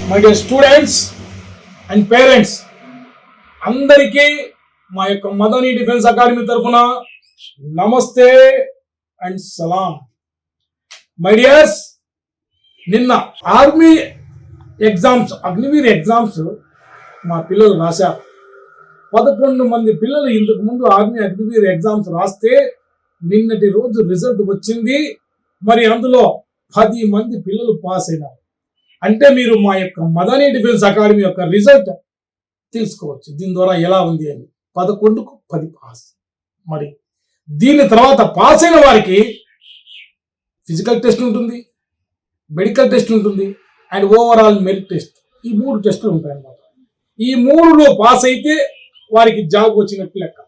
My dear students and parents అందరికీ మా యొక్క మదనీ డిఫెన్స్ అకాడమీ తరఫున నమస్తే అండ్ సలాం. మై డియర్స్, నిన్న ఆర్మీ ఎగ్జామ్స్, అగ్నివీర్ ఎగ్జామ్స్ మా పిల్లలు రాశారు. 11 మంది పిల్లలు ఇంతకు ముందు ఆర్మీ అగ్నివీర్ ఎగ్జామ్స్ రాస్తే నిన్నటి రోజు రిజల్ట్ వచ్చింది. మరి అందులో 10 మంది పిల్లలు పాస్ అయినారు. అంటే మీరు మా యొక్క మదనీ డిఫెన్స్ అకాడమీ యొక్క రిజల్ట్ తెలుసుకోవచ్చు దీని ద్వారా ఎలా ఉంది అని. 11కు 10 పాస్. మరి దీని తర్వాత పాస్ అయిన వారికి ఫిజికల్ టెస్ట్ ఉంటుంది, మెడికల్ టెస్ట్ ఉంటుంది అండ్ ఓవరాల్ మెరిట్ టెస్ట్. ఈ 3 టెస్టులు ఉంటాయి అన్నమాట. ఈ 3లో పాస్ అయితే వారికి జాబ్ వచ్చినట్టు లెక్క.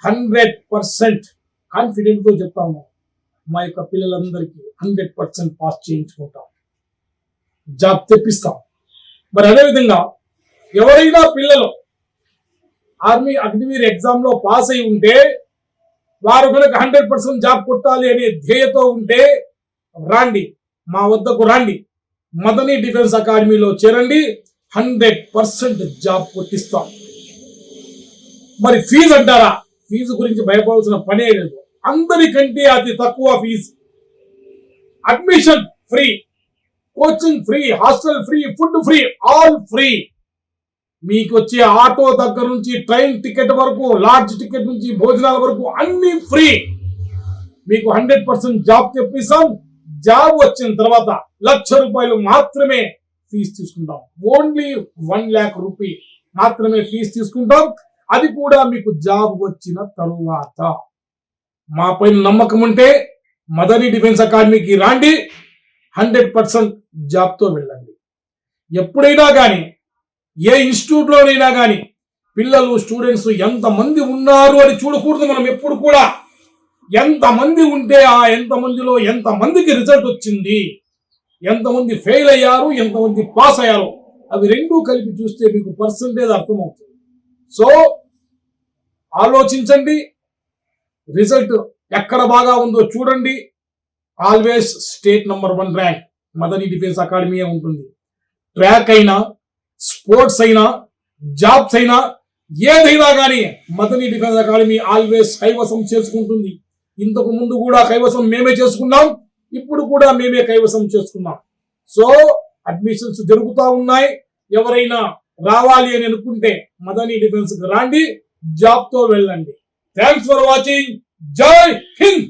100% కాన్ఫిడెంట్తో చెప్తాము, మా యొక్క పిల్లలందరికీ 100% పాస్ చేయించుకుంటాం, జాబ్ తెప్పిస్తాం. మరి అదేవిధంగా ఎవరైనా పిల్లలు ఆర్మీ అగ్నివీర్ ఎగ్జామ్లో పాస్ అయి ఉంటే వారు కనుక 100% జాబ్ కొట్టాలి అనే ధ్యేయతో ఉంటే రాండి, మా వద్దకు రాండి, మదనీ డిఫెన్స్ అకాడమీలో చేరండి, 100% జాబ్ కొట్టిస్తాం. మరి ఫీజు అంటారా? ఫీజు గురించి భయపడాల్సిన పనే లేదు. అందరికంటే అతి తక్కువ fee. Admission free, coaching free, hostel free, food free, all free. మీకు వచ్చే ఆటో దగ్గర నుంచి ట్రైన్ టికెట్ వరకు, లాడ్జ్ టికెట్ నుంచి భోజనాల వరకు అన్ని ఫ్రీ. మీకు 100% జాబ్ తెప్పిస్తాం. జాబ్ వచ్చిన తర్వాత ₹1,00,000 మాత్రమే ఫీజు తీసుకుంటాం. ఓన్లీ 1 lakh రూపీ మాత్రమే ఫీజు తీసుకుంటాం. అది కూడా మీకు జాబ్ వచ్చిన తరువాత. మా పైన నమ్మకం ఉంటే మదనీ డిఫెన్స్ అకాడమీకి రాండి, 100% జాబ్తో వెళ్ళండి. ఎప్పుడైనా కానీ ఏ ఇన్స్టిట్యూట్లోనైనా కానీ పిల్లలు స్టూడెంట్స్ ఎంతమంది ఉన్నారు అని చూడకూడదు. మనం ఎప్పుడు కూడా ఎంతమంది ఉంటే ఆ ఎంతమందిలో ఎంతమందికి రిజల్ట్ వచ్చింది, ఎంతమంది ఫెయిల్ అయ్యారు, ఎంతమంది పాస్ అయ్యారు, అవి రెండూ కలిపి చూస్తే మీకు పర్సంటేజ్ అర్థమవుతుంది. సో ఆలోచించండి, రిజల్ట్ ఎక్కడ బాగా ఉందో చూడండి. Always state number 1 rank Madani defence academy ఉంటుంది. ట్రాక్ అయినా, స్పోర్ట్స్ అయినా, జాబ్స్ అయినా, ఏదైనా కానీ మదనీ డిఫెన్స్ అకాడమీ ఆల్వేస్ కైవసం చేసుకుంటుంది. ఇంతకు ముందు కూడా కైవసం మేమే చేసుకున్నాం, ఇప్పుడు కూడా మేమే కైవసం చేసుకున్నాం. సో అడ్మిషన్స్ జరుగుతూ ఉన్నాయి. ఎవరైనా రావాలి అని అనుకుంటే మదనీ డిఫెన్స్ కి రాండి, జాబ్తో వెళ్ళండి. Thanks for watching. జై హింద్.